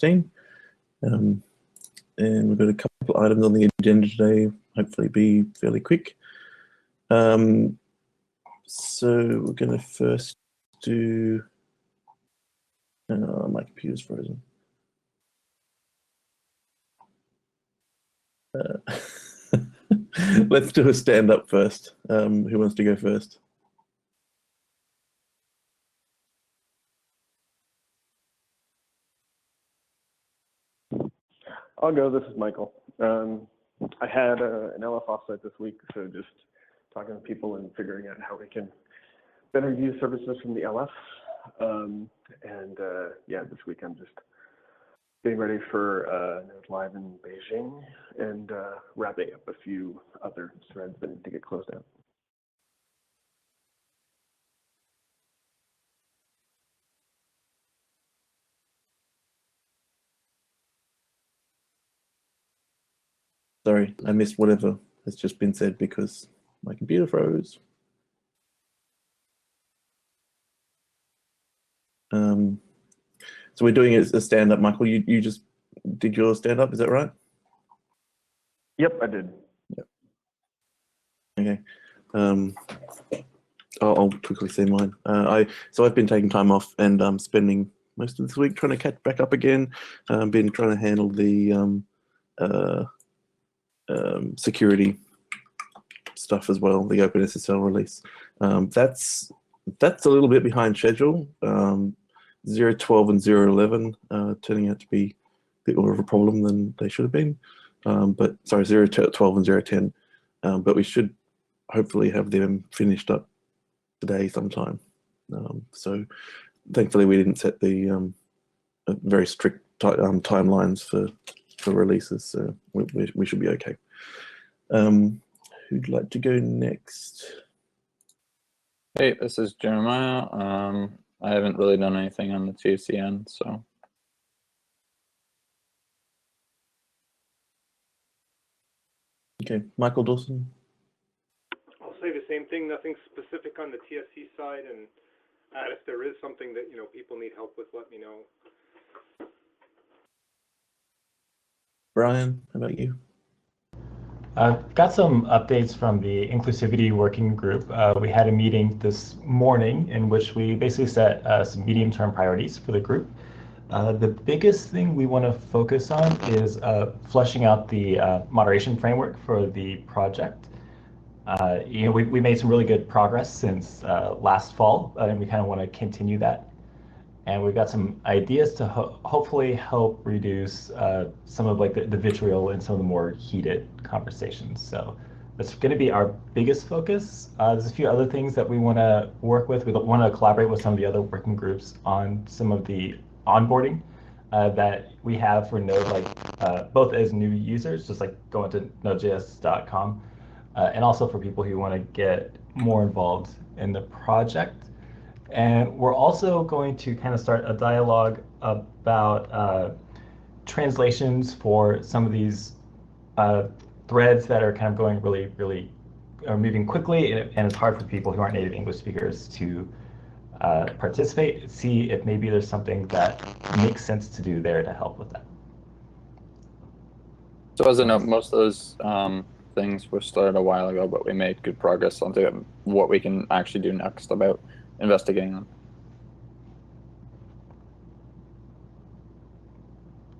2016. And we've got a couple of items on the agenda today, hopefully be fairly quick. So we're going to first do, my computer's frozen. Let's do a stand-up first. Who wants to go first? I'll go. This is Michael. I had an LF offsite this week, so just talking to people and figuring out how we can better use services from the LF. Yeah, this week I'm just getting ready for Node Live in Beijing and wrapping up a few other threads that need to get closed out. Sorry, I missed whatever has just been said because my computer froze. So we're doing a stand-up. Michael, you just did your stand-up, is that right? Yep, I did. Yep. Okay. I'll quickly say mine. So I've been taking time off and spending most of this week trying to catch back up again. Been trying to handle the security stuff as well, the OpenSSL release. That's a little bit behind schedule. 0.12 and 0.11 turning out to be a bit more of a problem than they should have been. But sorry, 0.12 and 0.10. But we should hopefully have them finished up today sometime. So thankfully we didn't set the very strict timelines for releases, so we should be okay. Who'd like to go next? Hey, this is Jeremiah. I haven't really done anything on the TSC end, so. Okay, Michael Dawson. I'll say the same thing, nothing specific on the TSC side, and if there is something that people need help with, let me know. Brian, how about you? I've got some updates from the inclusivity working group. We had a meeting this morning in which we basically set some medium-term priorities for the group. The biggest thing we want to focus on is fleshing out the moderation framework for the project. We made some really good progress since last fall, and we kind of want to continue that. And we've got some ideas to hopefully help reduce some of the vitriol in some of the more heated conversations. So that's going to be our biggest focus. There's a few other things that we want to work with. We want to collaborate with some of the other working groups on some of the onboarding that we have for Node, both as new users, just like going to Node.js.com, and also for people who want to get more involved in the project. And we're also going to kind of start a dialogue about translations for some of these threads that are kind of going really moving quickly, and it's hard for people who aren't native English speakers to participate. See if maybe there's something that makes sense to do there to help with that. So as a note, most of those things were started a while ago, but we made good progress on what we can actually do next about investigating them.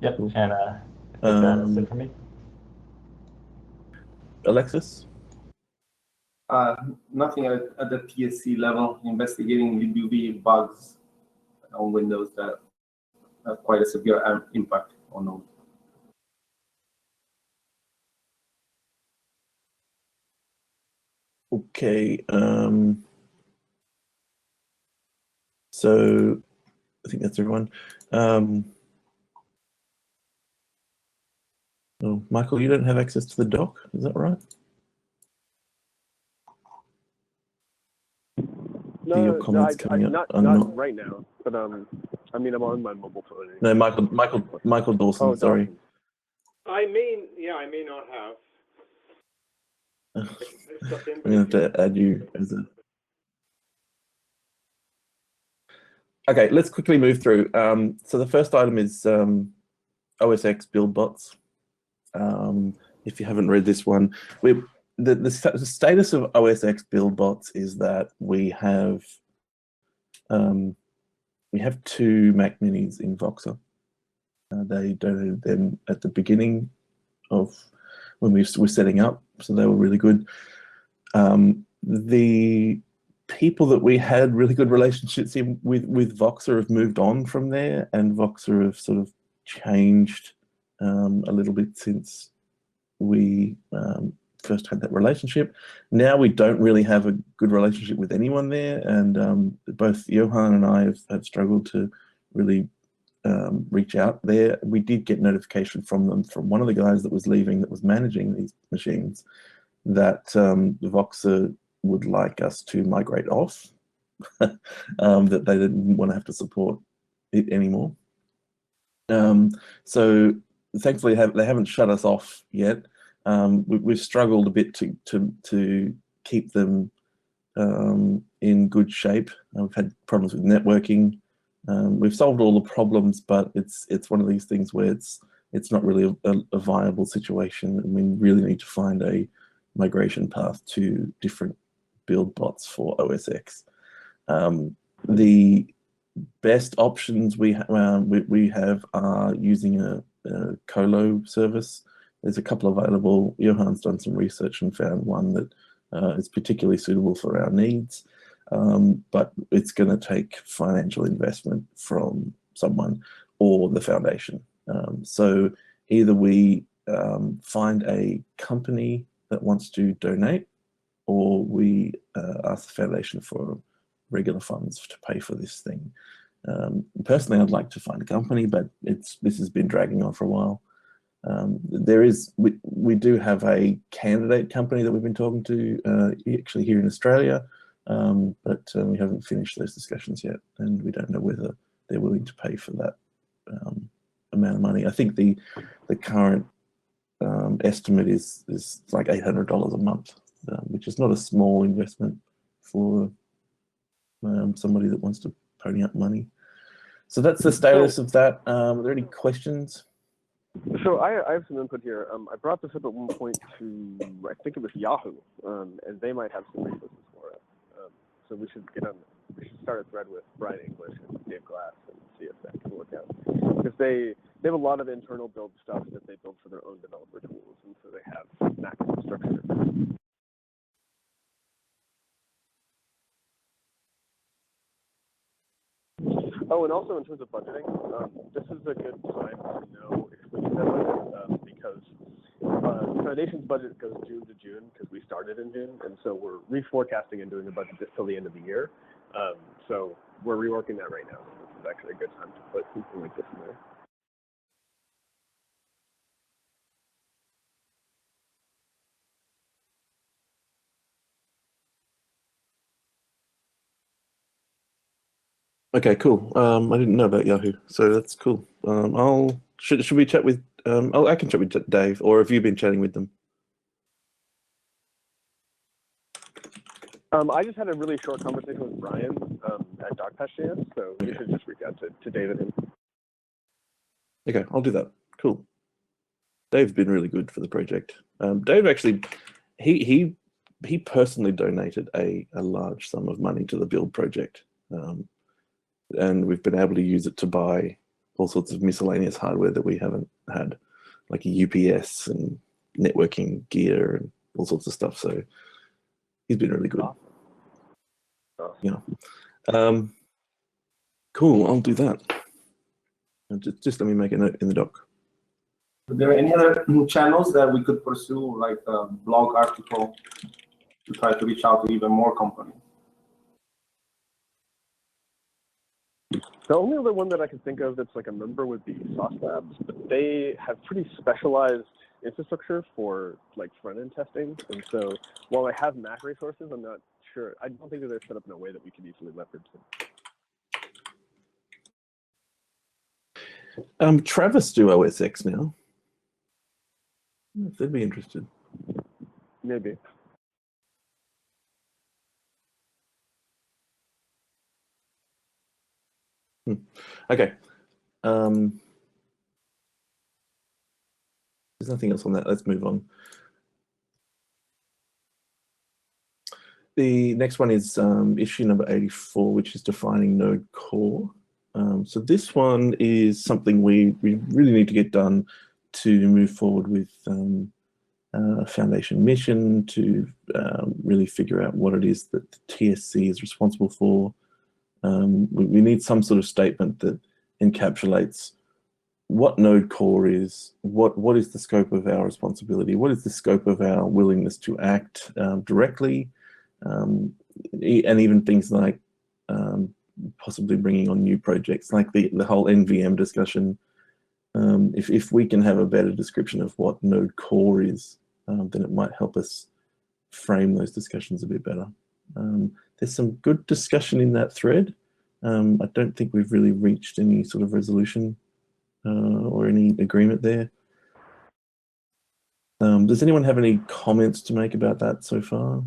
Yep, and I think that's it for me. Alexis? Nothing at the TSC level, investigating libuv bugs on Windows that have quite a severe impact on Node. Okay, so I think that's everyone. Oh, Michael, you don't have access to the doc, is that right? No, your comments coming up not right now, but I mean, I'm on my mobile phone. No, Michael Dawson, oh, sorry. Dawson. I may not have. I'm gonna have to add you as a. Okay, let's quickly move through. So the first item is OSX build bots. If you haven't read this one, the status of OSX build bots is that we have 2 Mac Minis in Voxer. They donated them at the beginning of when we were setting up, so they were really good. The people that we had really good relationships with Voxer have moved on from there, and Voxer have sort of changed a little bit since we first had that relationship. Now we don't really have a good relationship with anyone there, and both Johan and I have struggled to really reach out there. We did get notification from them, from one of the guys that was leaving, that was managing these machines, that Voxer would like us to migrate off, that they didn't want to have to support it anymore. So thankfully they haven't shut us off yet. We've struggled a bit to keep them in good shape. We've had problems with networking. We've solved all the problems, but it's one of these things where it's not really a viable situation, and we really need to find a migration path to different build bots for OSX. The best options we have are using a colo service. There's a couple available. Johan's done some research and found one that is particularly suitable for our needs, but it's going to take financial investment from someone or the foundation. So either we find a company that wants to donate, or we ask the foundation for regular funds to pay for this thing. Personally, I'd like to find a company, but this has been dragging on for a while. We do have a candidate company that we've been talking to, actually here in Australia, but we haven't finished those discussions yet, and we don't know whether they're willing to pay for that amount of money. I think the current estimate is like $800 a month, which is not a small investment for somebody that wants to pony up money. So that's the status of that. Are there any questions? So I have some input here. I brought this up at one point to, I think it was Yahoo, and they might have some resources for it. So we should start a thread with Brian English and Dave Glass and see if that can work out. Because they have a lot of internal build stuff that they build for their own developer tools, and so they have Mac infrastructure. Oh, and also in terms of budgeting, this is a good time to know if we need that budget, because the Foundation's budget goes June to June, because we started in June, and so we're reforecasting and doing the budget just till the end of the year. So we're reworking that right now. This is actually a good time to put something like this in there. Okay, cool. I didn't know about Yahoo, so that's cool. Should we chat with? I can chat with Dave, or have you been chatting with them? I just had a really short conversation with Brian at Dogpatch.js, so you should just reach out to David. Okay, I'll do that. Cool. Dave's been really good for the project. Dave actually, he personally donated a large sum of money to the build project, and we've been able to use it to buy all sorts of miscellaneous hardware that we haven't had, like a UPS and networking gear and all sorts of stuff. So he's been really good. Yeah. Cool. I'll do that. Just let me make a note in the doc. Are there any other channels that we could pursue, like a blog article, to try to reach out to even more companies? The only other one that I can think of that's like a member would be Sauce Labs, but they have pretty specialized infrastructure for like front-end testing, and so while I have Mac resources, I'm not sure. I don't think that they're set up in a way that we could easily leverage them. Travis do OSX now. If they'd be interested. Maybe. Okay. there's nothing else on that. Let's move on. The next one is issue number 84, which is defining node core. So this one is something we really need to get done to move forward with foundation mission, to really figure out what it is that the TSC is responsible for. We need some sort of statement that encapsulates what node core is, what is the scope of our responsibility, what is the scope of our willingness to act directly, and even things like possibly bringing on new projects, like the whole NVM discussion. If we can have a better description of what node core is, then it might help us frame those discussions a bit better. There's some good discussion in that thread. I don't think we've really reached any sort of resolution or any agreement there. Does anyone have any comments to make about that so far?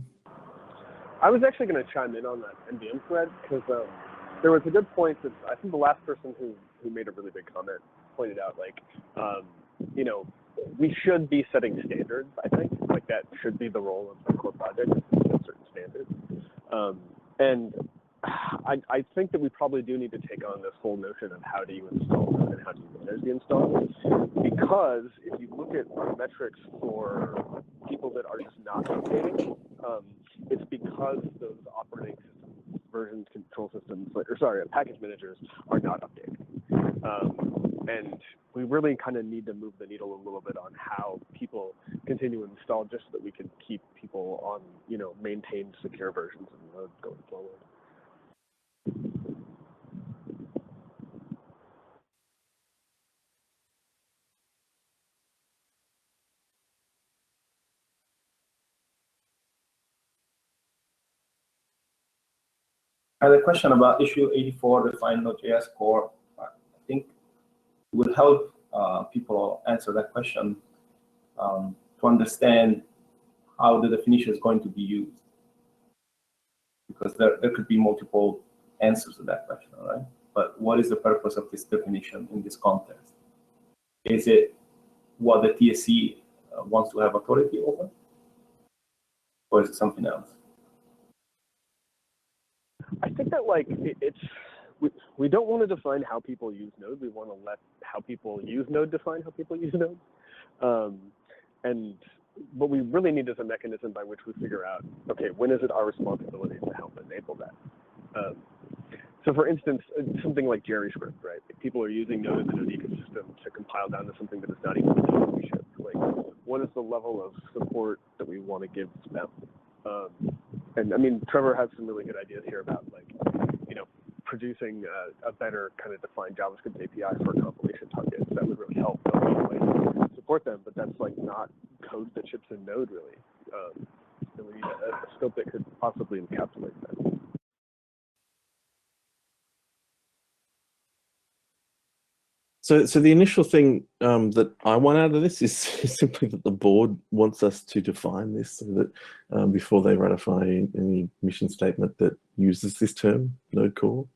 I was actually going to chime in on that NVM thread because there was a good point that I think the last person who made a really big comment pointed out, like, you know, we should be setting standards. I think like that should be the role of the core project, is to set certain standards. And I think that we probably do need to take on this whole notion of how do you install and how do you manage the install, because if you look at our metrics for people that are just not updating, it's because those operating systems, version control systems, package managers are not updating. And we really kind of need to move the needle a little bit on how people continue to install, just so that we can keep people on, you know, maintained secure versions of Node going forward. I had a question about issue 84, define Node.js core. I think it would help people answer that question to understand how the definition is going to be used. Because there could be multiple answers to that question, right? But what is the purpose of this definition in this context? Is it what the TSC wants to have authority over? Or is it something else? I think that like we don't want to define how people use Node. We want to let how people use Node define how people use Node. And what we really need is a mechanism by which we figure out, okay, when is it our responsibility to help enable that? So for instance, something like JerryScript, right? Like people are using Node as a Node ecosystem to compile down to something that is not even totally shipped. Like, what is the level of support that we want to give them? And I mean, Trevor has some really good ideas here about, like, you know, producing a better kind of defined JavaScript API for compilation targets. That would really help support them, but that's like not code that ships in Node really. So we need a scope that could possibly encapsulate that. So the initial thing that I want out of this is simply that the board wants us to define this, so that before they ratify any mission statement that uses this term, node core.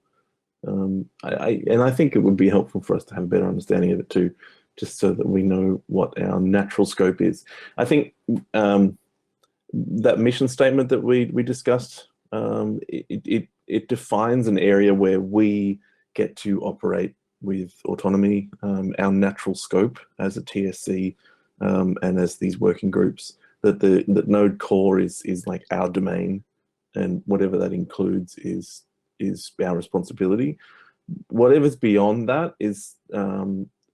And I think it would be helpful for us to have a better understanding of it too, just so that we know what our natural scope is. I think that mission statement that we discussed, it defines an area where we get to operate with autonomy, our natural scope as a TSC, and as these working groups, that node core is like our domain, and whatever that includes is our responsibility. Whatever's beyond that is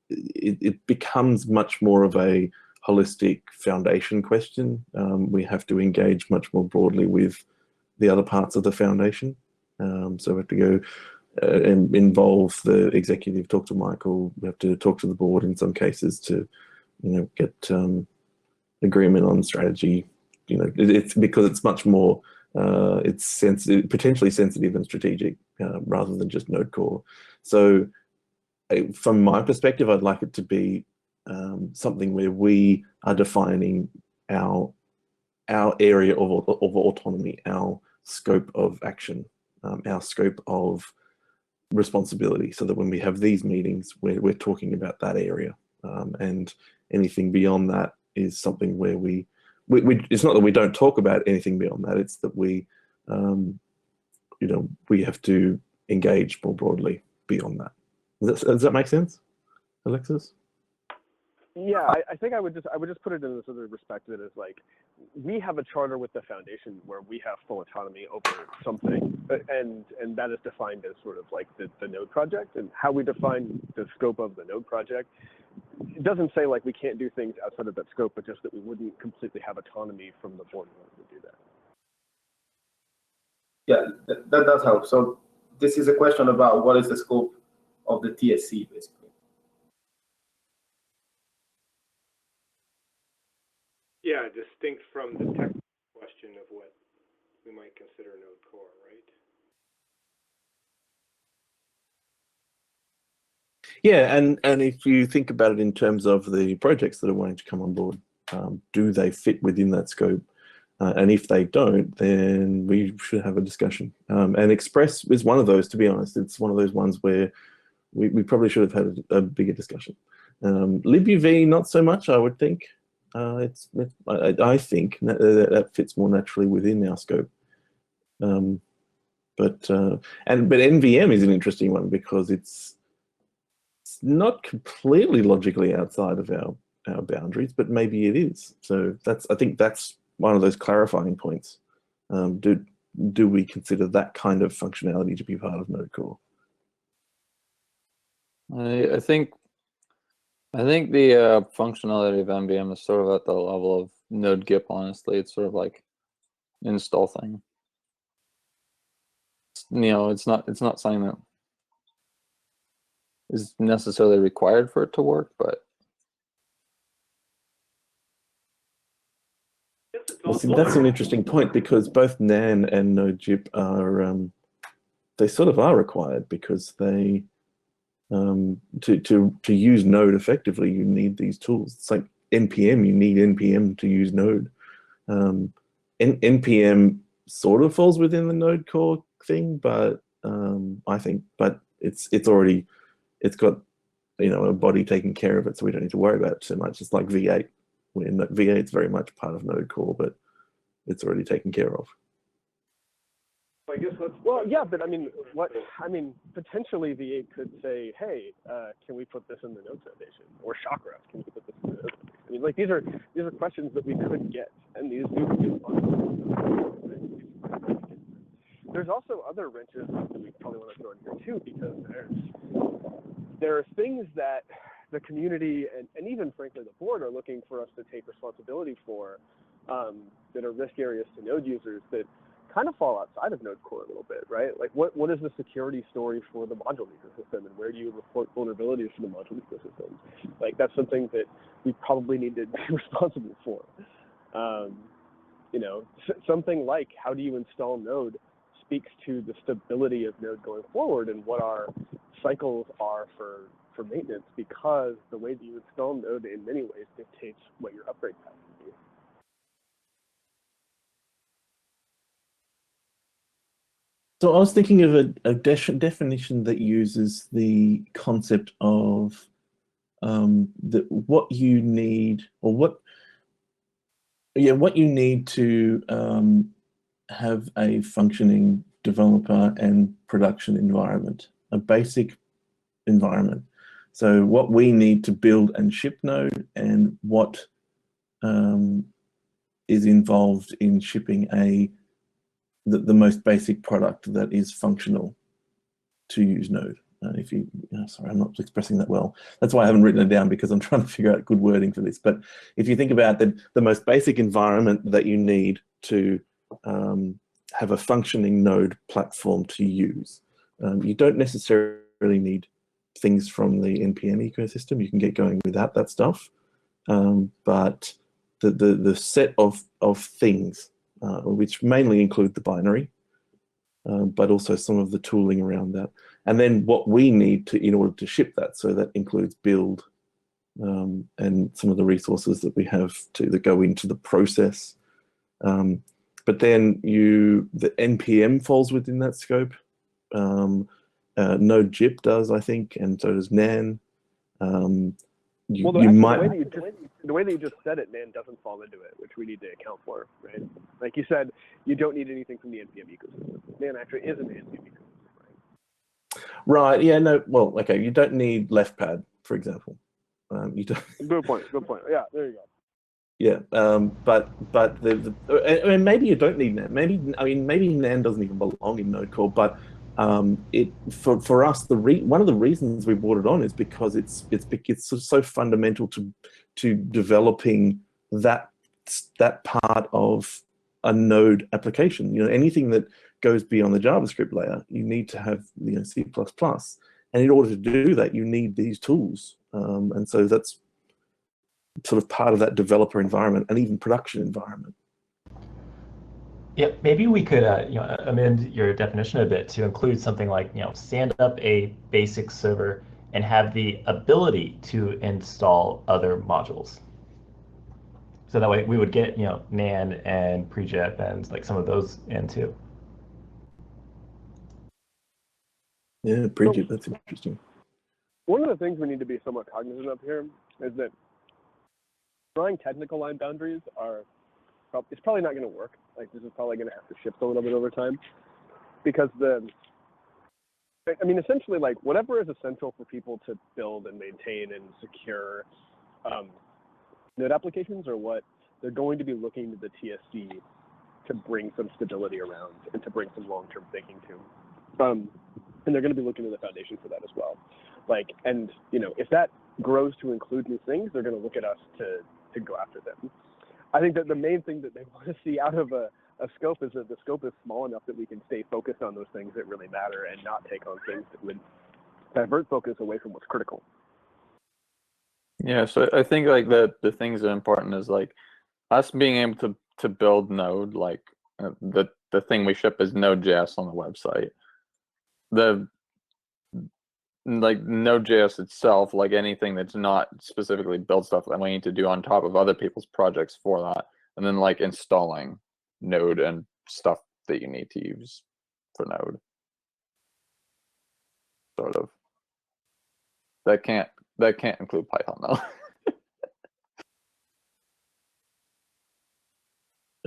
it becomes much more of a holistic foundation question. We have to engage much more broadly with the other parts of the foundation. So we have to go and involve the executive, talk to Michael. We have to talk to the board in some cases to, you know, get agreement on strategy. You know, it's because it's much more it's sensitive, potentially sensitive and strategic, rather than just node core. So from my perspective, I'd like it to be something where we are defining our area of autonomy, our scope of action, our scope of responsibility, so that when we have these meetings, we're talking about that area. and anything beyond that is something where we it's not that we don't talk about anything beyond that. It's that we we have to engage more broadly beyond that. Does that make sense, Alexis? Yeah, I think I would just put it in this other perspective is like we have a charter with the foundation where we have full autonomy over something, and that is defined as sort of like the node project, and how we define the scope of the node project. It doesn't say like we can't do things outside of that scope, but just that we wouldn't completely have autonomy from the board in order to do that. Yeah, that does help. So this is a question about what is the scope of the TSC, basically. Yeah, distinct from the technical question of what we might consider node core, right? Yeah, and if you think about it in terms of the projects that are wanting to come on board, do they fit within that scope? And if they don't, then we should have a discussion. And Express is one of those, to be honest. It's one of those ones where we probably should have had a bigger discussion. libuv, not so much, I would think. I think that fits more naturally within our scope. But NVM is an interesting one because it's not completely logically outside of our boundaries, but maybe it is. So I think that's one of those clarifying points. Do we consider that kind of functionality to be part of Node Core? I think the functionality of NVM is sort of at the level of Node GIP. Honestly, it's sort of like an install thing. It's not something that is necessarily required for it to work, but well, see, that's an interesting point because both NAN and Node GIP are they sort of are required because they to use Node effectively, you need these tools. It's like NPM, you need NPM to use Node. NPM sort of falls within the Node Core thing, but I think, but it's got a body taking care of it, so we don't need to worry about it so much. It's like V8, when V8's very much part of Node Core, but it's already taken care of. I guess yeah, but potentially V8 could say, hey, can we put this in the Node Foundation, or Chakra, can we put this in the Node Foundation? I mean, like these are questions that we could get, and these do get fun. There's also other wrenches that we probably want to throw in here too, because there are things that the community and even frankly the board are looking for us to take responsibility for that are risk areas to Node users that kind of fall outside of Node Core a little bit, right? Like what is the security story for the module ecosystem, and where do you report vulnerabilities to the module ecosystem? Like that's something that we probably need to be responsible for. Something like how do you install Node speaks to the stability of Node going forward and what our cycles are for maintenance, because the way that you install Node in many ways dictates what your upgrade path can be. So I was thinking of a definition that uses the concept of what you need, or what you need to have a functioning developer and production environment, a basic environment. So what we need to build and ship Node, and what is involved in shipping the most basic product that is functional to use Node. Sorry, I'm not expressing that well. That's why I haven't written it down, because I'm trying to figure out good wording for this. But if you think about the most basic environment that you need to have a functioning Node platform to use, you don't necessarily need things from the NPM ecosystem. You can get going without that stuff. But the set of things, which mainly include the binary, but also some of the tooling around that. And then what we need in order to ship that. So that includes build and some of the resources that we have that go into the process. But then the NPM falls within that scope. Node GIP does, I think, and so does NAN. you, Well, you actually, might. the way that you just said it, NAND doesn't fall into it, which we need to account for, right? Like you said, you don't need anything from the NPM ecosystem. NAND actually is an NPM ecosystem, right? Right. Yeah. No. Well. Okay. You don't need left pad, for example. You don't. Good point. Yeah. There you go. Yeah. But I mean, maybe you don't need NAND. Maybe NAND doesn't even belong in Node Core. But for us, one of the reasons we brought it on is because it's so fundamental to developing that part of a Node application. You know, anything that goes beyond the JavaScript layer, you need to have C++. And in order to do that, you need these tools. And so that's sort of part of that developer environment and even production environment. Yeah, maybe we could amend your definition a bit to include something like stand up a basic server and have the ability to install other modules. So that way we would get NAND and preject and like some of those in too. Yeah, preject, that's interesting. One of the things we need to be somewhat cognizant of here is that drawing technical line boundaries it's probably not going to work. Like, this is probably going to have to shift a little bit over time, because essentially, like, whatever is essential for people to build and maintain and secure Node applications are what they're going to be looking to the TSC to bring some stability around and to bring some long-term thinking to. And they're going to be looking to the foundation for that as well. Like, and if that grows to include new things, they're going to look at us to go after them. I think that the main thing that they want to see out of a scope is that the scope is small enough that we can stay focused on those things that really matter and not take on things that would divert focus away from what's critical. Yeah, so I think like the things that are important is like us being able to build Node, like the thing we ship is Node.js on the website. Like Node.js itself, like anything that's not specifically build stuff that we need to do on top of other people's projects for that, and then like installing Node and stuff that you need to use for Node. Sort of. That can't include Python though.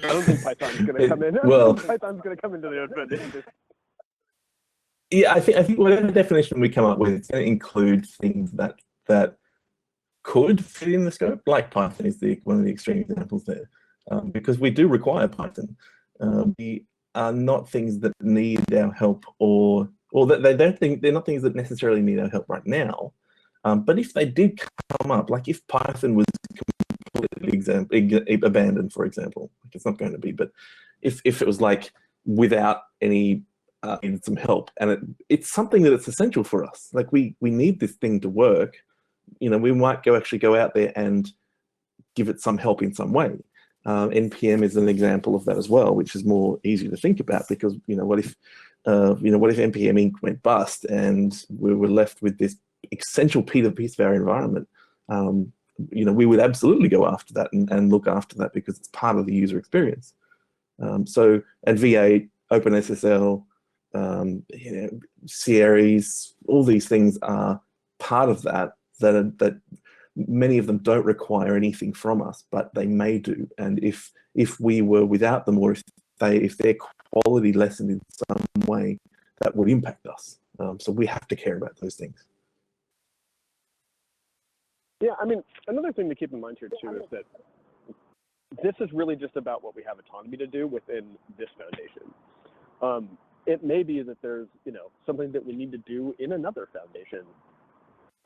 I don't think Python's going to come in. Well, Python's going to come into the Node foundation. Yeah, I think whatever definition we come up with, it's going to include things that could fit in the scope, like Python is one of the extreme examples there, because we do require Python. We are not things that need our help, or that they're not things that necessarily need our help right now. But if they did come up, like if Python was completely abandoned, for example, like it's not going to be, but if it was like without any needed some help, and it's something that it's essential for us. Like we need this thing to work. We might actually go out there and give it some help in some way. NPM is an example of that as well, which is more easy to think about, because what if NPM Inc. went bust and we were left with this essential piece of our environment? We would absolutely go after that and look after that, because it's part of the user experience. And V8, OpenSSL, Sierras, all these things are part of that many of them don't require anything from us, but they may do. And if we were without them, or if their quality lessened in some way, that would impact us. So we have to care about those things. Yeah, another thing to keep in mind here too is that this is really just about what we have autonomy to do within this foundation. It may be that there's something that we need to do in another foundation.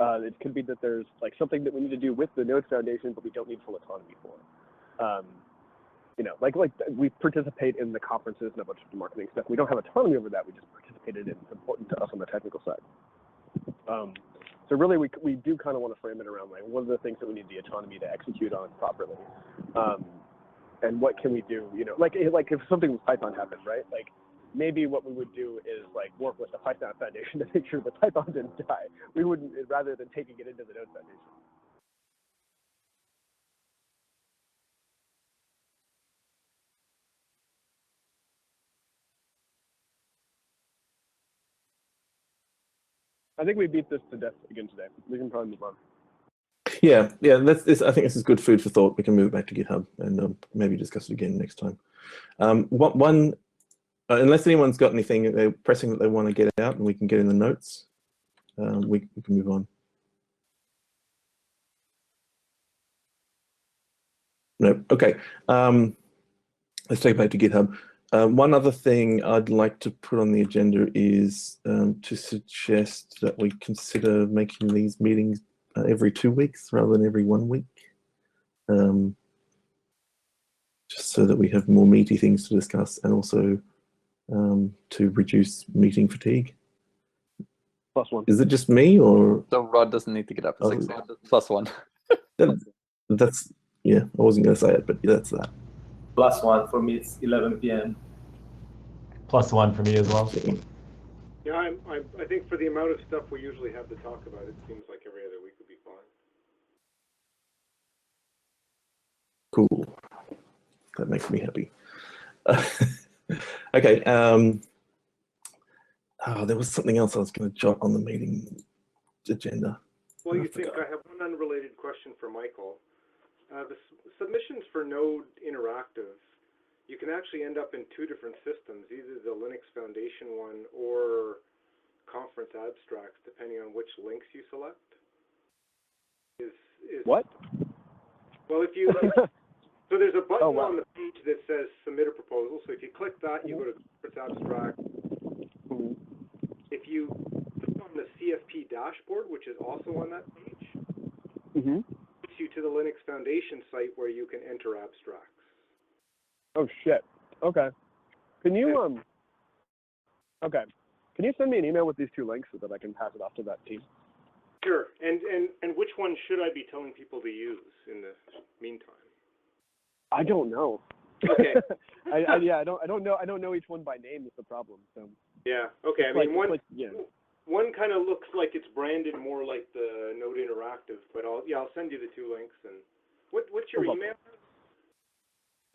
It could be that there's like something that we need to do with the Node Foundation, but we don't need full autonomy for. Like we participate in the conferences and a bunch of the marketing stuff. We don't have autonomy over that. We just participated in it's important to us on the technical side. So really, we do kind of want to frame it around like what are the things that we need the autonomy to execute on properly, and what can we do? Like if something with Python happened, right? Like maybe what we would do is like work with the Python Foundation to make sure that Python didn't die. We wouldn't, rather than taking it into the Node Foundation. I think we beat this to death again today. We can probably move on. Yeah. I think this is good food for thought. We can move it back to GitHub and maybe discuss it again next time. Unless anyone's got anything they're pressing that they want to get out, and we can get in the notes, we can move on. No. Okay. Let's take it back to GitHub. One other thing I'd like to put on the agenda is to suggest that we consider making these meetings every 2 weeks rather than every 1 week. Just so that we have more meaty things to discuss, and also to reduce meeting fatigue. +1. Is it just me, or So Rod doesn't need to get up at 6 a.m. +1. that's yeah? I wasn't going to say it, but yeah, that's that. +1 for me. It's 11 p.m. +1 for me as well. Yeah, I think for the amount of stuff we usually have to talk about, it seems like every other week would be fine. Cool. That makes me happy. Okay. There was something else I was going to jot on the meeting agenda. Well, you think I have one unrelated question for Michael. The submissions for Node Interactive, you can actually end up in 2 different systems, either the Linux Foundation one or conference abstracts, depending on which links you select. What? Well, if you so there's a button Oh, wow. on the page that says submit a proposal. So if you click that, you go to conference abstract. Mhm. If you click on the CFP dashboard, which is also on that page, Mhm. it takes you to the Linux Foundation site where you can enter abstracts. Oh shit. Okay. Can you Okay. Can you send me an email with these 2 links so that I can pass it off to that team? Sure. And which one should I be telling people to use in the meantime? I don't know. Okay. I don't know each one by name is the problem. So. Yeah. Okay. I Like, mean, yeah. one kind of looks like it's branded more like the Node Interactive, but I'll send you the 2 links. And what's your email?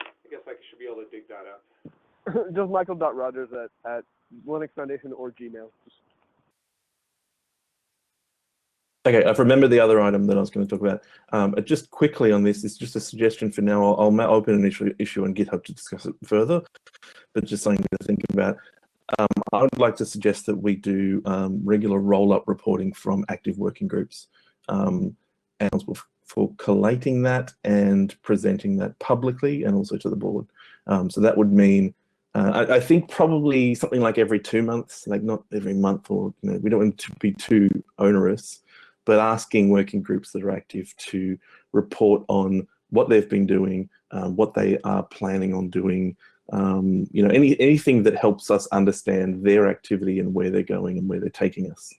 I guess I should be able to dig that up. Just michael.rogers at Linux Foundation or Gmail. Okay, I've remembered the other item that I was going to talk about. Just quickly on this, it's just a suggestion for now. I'll open an issue on GitHub to discuss it further, but just something to think about. I would like to suggest that we do regular roll-up reporting from active working groups, and for collating that and presenting that publicly and also to the board. So that would mean, I think probably something like every 2 months, like not every month, or we don't want it to be too onerous, but asking working groups that are active to report on what they've been doing, what they are planning on doing, anything that helps us understand their activity and where they're going and where they're taking us,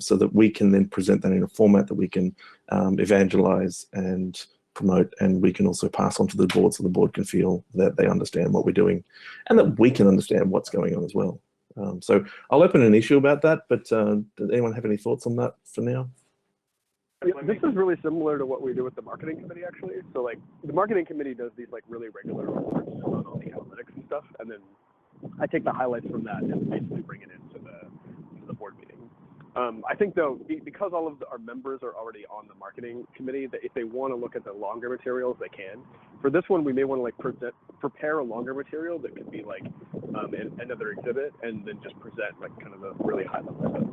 so that we can then present that in a format that we can evangelize and promote, and we can also pass on to the board so the board can feel that they understand what we're doing and that we can understand what's going on as well. So I'll open an issue about that, but does anyone have any thoughts on that for now? Yeah, this is really similar to what we do with the marketing committee, actually. So, like, the marketing committee does these, like, really regular reports on all the analytics and stuff, and then I take the highlights from that and basically bring it into the board meeting. I think, though, because all of our members are already on the marketing committee, that if they want to look at the longer materials, they can. For this one, we may want to, like, prepare a longer material that could be, like, another exhibit, and then just present, like, kind of a really high-level stuff.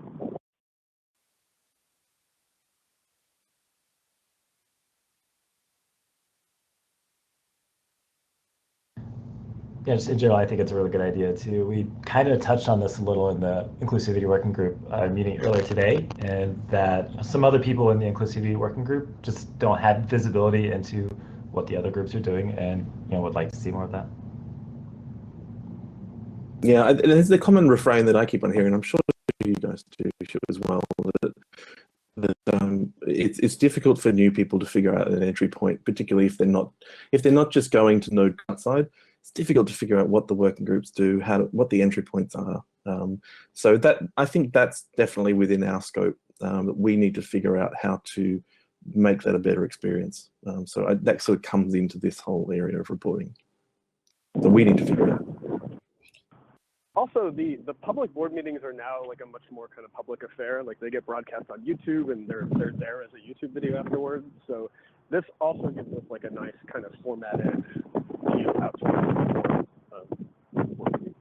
Yeah, just in general, I think it's a really good idea too. We kind of touched on this a little in the inclusivity working group meeting earlier today, and that some other people in the inclusivity working group just don't have visibility into what the other groups are doing, and would like to see more of that. Yeah, there's the common refrain that I keep on hearing. I'm sure you guys do as well. That it's difficult for new people to figure out an entry point, particularly if they're not just going to Node outside. It's difficult to figure out what the working groups do, what the entry points are. So that, I think that's definitely within our scope. That we need to figure out how to make that a better experience. So that sort of comes into this whole area of reporting. So we need to figure it out. Also, the public board meetings are now like a much more kind of public affair. Like they get broadcast on YouTube, and they're there as a YouTube video afterwards. So this also gives us like a nice kind of formatted view out to board meeting.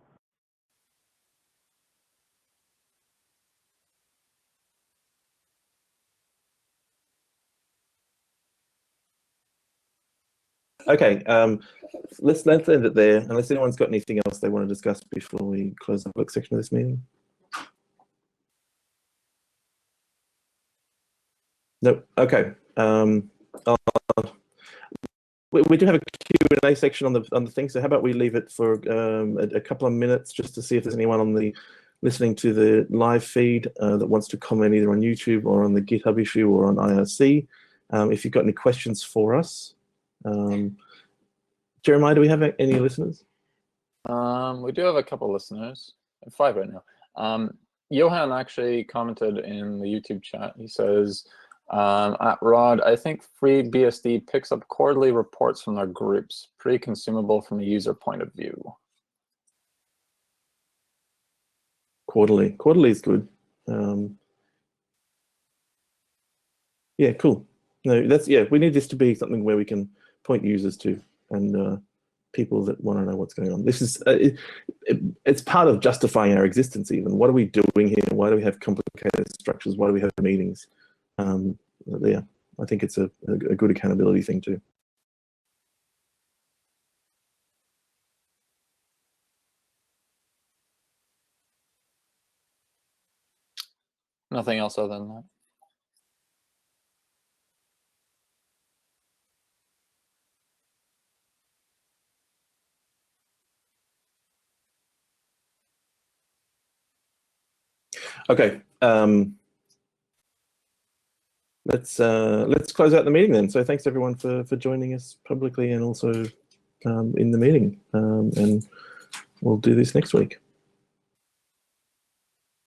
Okay, let's end it there, unless anyone's got anything else they want to discuss before we close the public section of this meeting. No. Okay. We do have a Q&A section on the thing, so how about we leave it for a couple of minutes just to see if there's anyone on the listening to the live feed that wants to comment either on YouTube or on the GitHub issue or on IRC. If you've got any questions for us. Jeremiah, do we have any listeners? We do have a couple listeners, 5 right now. Johan actually commented in the YouTube chat. He says, at Rod, I think FreeBSD picks up quarterly reports from their groups, pretty consumable from a user point of view. Quarterly is good. Yeah, cool. No, we need this to be something where we can point users to and people that want to know what's going on. This is it's part of justifying our existence. Even what are we doing here? Why do we have complicated structures? Why do we have meetings? Yeah, I think it's a good accountability thing too. Nothing else other than that. Okay, let's close out the meeting then. So thanks everyone for joining us publicly and also in the meeting, and we'll do this next week.